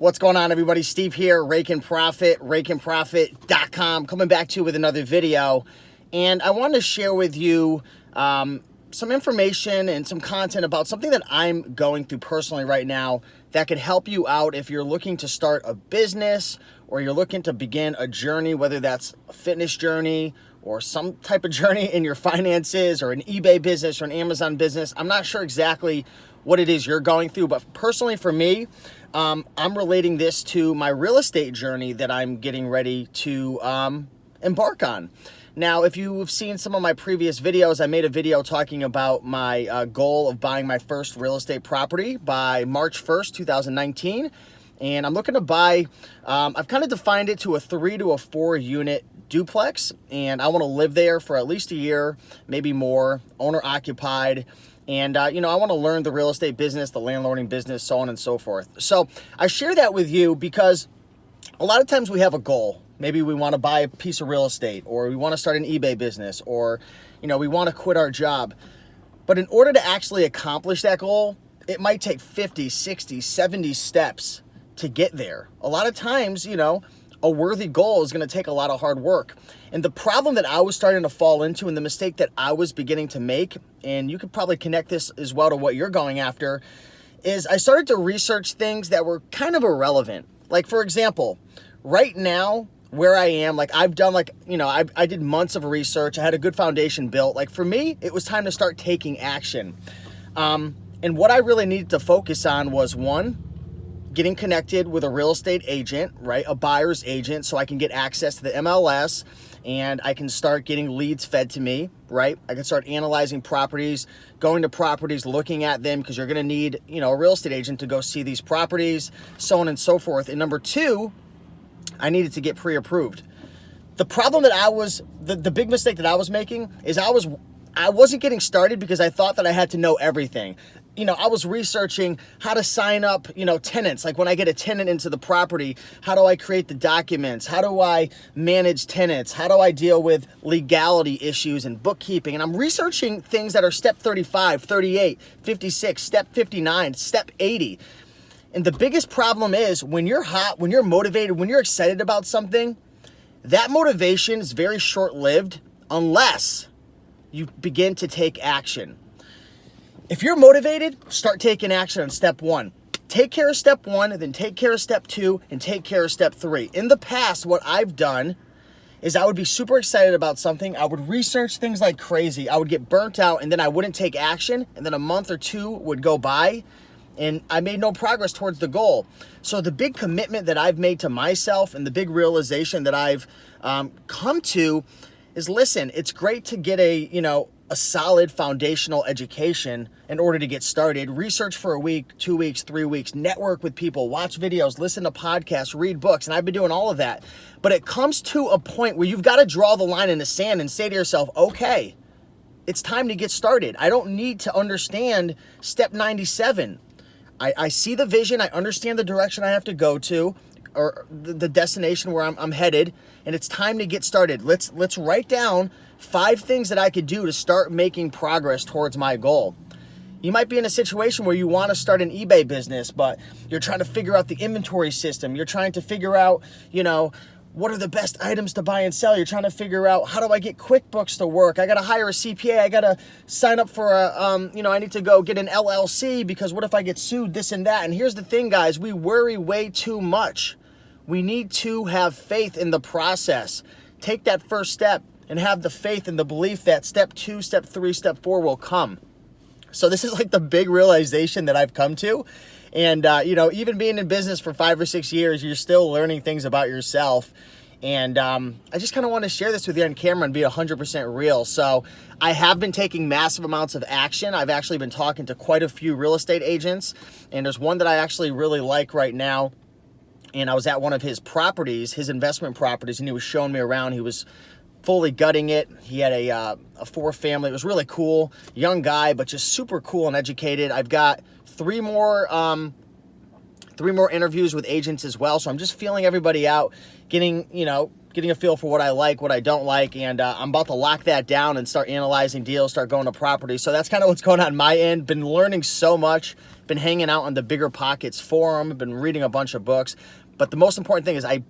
What's going on, everybody? Steve here, Raiken Profit, RaikenProfit.com, coming back to you with another video. And I wanted to share with you some information and some content about something that I'm going through personally right now that could help you out if you're looking to start a business or you're looking to begin a journey, whether that's a fitness journey or some type of journey in your finances or an eBay business or an Amazon business. I'm not sure exactly what it is you're going through, but personally for me, I'm relating this to my real estate journey that I'm getting ready to embark on. Now, if you've seen some of my previous videos, I made a video talking about my goal of buying my first real estate property by March 1st, 2019. And I'm looking to buy, I've kind of defined it to a 3 to a 4 unit duplex. And I want to live there for at least a year, maybe more, owner occupied. And, I want to learn the real estate business, the landlording business, so on and so forth. So I share that with you because a lot of times we have a goal. Maybe we want to buy a piece of real estate, or we want to start an eBay business, or, we want to quit our job. But in order to actually accomplish that goal, it might take 50, 60, 70 steps to get there. A lot of times, a worthy goal is going to take a lot of hard work. And the problem that I was starting to fall into, and the mistake that I was beginning to make, and you could probably connect this as well to what you're going after, is I started to research things that were kind of irrelevant. Like, for example, right now, where I am, I've done I did months of research. I had a good foundation built. For me, it was time to start taking action. And what I really needed to focus on was, one, getting connected with a real estate agent, right? A buyer's agent, so I can get access to the MLS and I can start getting leads fed to me, right? I can start analyzing properties, going to properties, looking at them, because you're going to need, a real estate agent to go see these properties, so on and so forth. And number two, I needed to get pre-approved. The problem that the big mistake that I was making is I wasn't getting started because I thought that I had to know everything. I was researching how to sign up, tenants. Like when I get a tenant into the property, how do I create the documents? How do I manage tenants? How do I deal with legality issues and bookkeeping? And I'm researching things that are step 35, 38, 56, step 59, step 80. And the biggest problem is when you're hot, when you're motivated, when you're excited about something, that motivation is very short-lived unless you begin to take action. If you're motivated, start taking action on step 1. Take care of step 1, and then take care of step 2, and take care of step 3. In the past, what I've done is I would be super excited about something. I would research things like crazy. I would get burnt out, and then I wouldn't take action, and then a month or two would go by, and I made no progress towards the goal. So the big commitment that I've made to myself and the big realization that I've come to is, listen, it's great to get a solid foundational education in order to get started. Research for a week, 2 weeks, 3 weeks, network with people, watch videos, listen to podcasts, read books, and I've been doing all of that. But it comes to a point where you've got to draw the line in the sand and say to yourself, okay, it's time to get started. I don't need to understand step 97. I see the vision, I understand the direction I have to go to, or the destination where I'm headed, and it's time to get started. Let's write down 5 things that I could do to start making progress towards my goal. You might be in a situation where you want to start an eBay business, but you're trying to figure out the inventory system. You're trying to figure out, what are the best items to buy and sell? You're trying to figure out, how do I get QuickBooks to work? I got to hire a CPA. I got to sign up for I need to go get an LLC because what if I get sued, this and that? And here's the thing, guys, we worry way too much. We need to have faith in the process. Take that first step and have the faith and the belief that step 2, step 3, step 4 will come. So this is like the big realization that I've come to. And, even being in business for 5 or 6 years, you're still learning things about yourself. And I just kind of want to share this with you on camera and be 100% real. So I have been taking massive amounts of action. I've actually been talking to quite a few real estate agents. And there's one that I actually really like right now. And I was at one of his properties, his investment properties, and he was showing me around. He was fully gutting it. He had a 4-family. It was really cool. Young guy, but just super cool and educated. I've got 3 more interviews with agents as well. So I'm just feeling everybody out, getting, getting a feel for what I like, what I don't like, and I'm about to lock that down and start analyzing deals, start going to properties. So that's kind of what's going on my end. Been learning so much, been hanging out on the Bigger Pockets forum, been reading a bunch of books. But the most important thing is I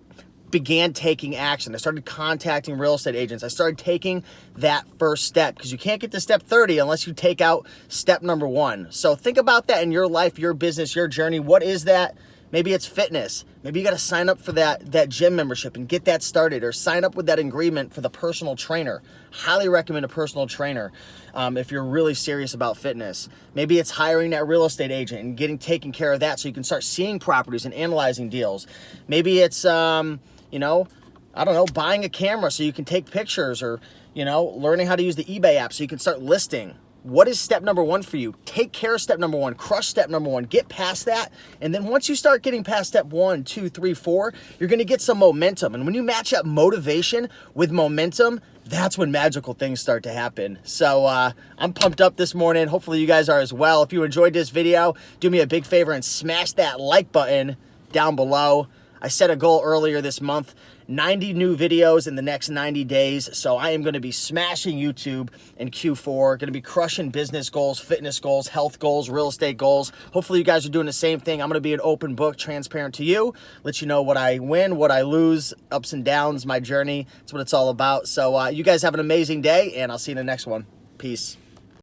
began taking action. I started contacting real estate agents. I started taking that first step, because you can't get to step 30 unless you take out step number 1. So think about that in your life, your business, your journey. What is that? Maybe it's fitness. Maybe you got to sign up for that gym membership and get that started, or sign up with that agreement for the personal trainer. Highly recommend a personal trainer if you're really serious about fitness. Maybe it's hiring that real estate agent and taking care of that so you can start seeing properties and analyzing deals. Maybe it's, you know, I don't know, buying a camera so you can take pictures, or, you know, learning how to use the eBay app so you can start listing. What is step number 1 for you? Take care of step number 1, crush step number 1, get past that. And then once you start getting past step 1, 2, 3, 4, you're gonna get some momentum. And when you match up motivation with momentum, that's when magical things start to happen. So I'm pumped up this morning. Hopefully you guys are as well. If you enjoyed this video, do me a big favor and smash that like button down below. I set a goal earlier this month, 90 new videos in the next 90 days. So I am going to be smashing YouTube in Q4, going to be crushing business goals, fitness goals, health goals, real estate goals. Hopefully you guys are doing the same thing. I'm going to be an open book, transparent to you, let you know what I win, what I lose, ups and downs, my journey. That's what it's all about. So you guys have an amazing day, and I'll see you in the next one. Peace.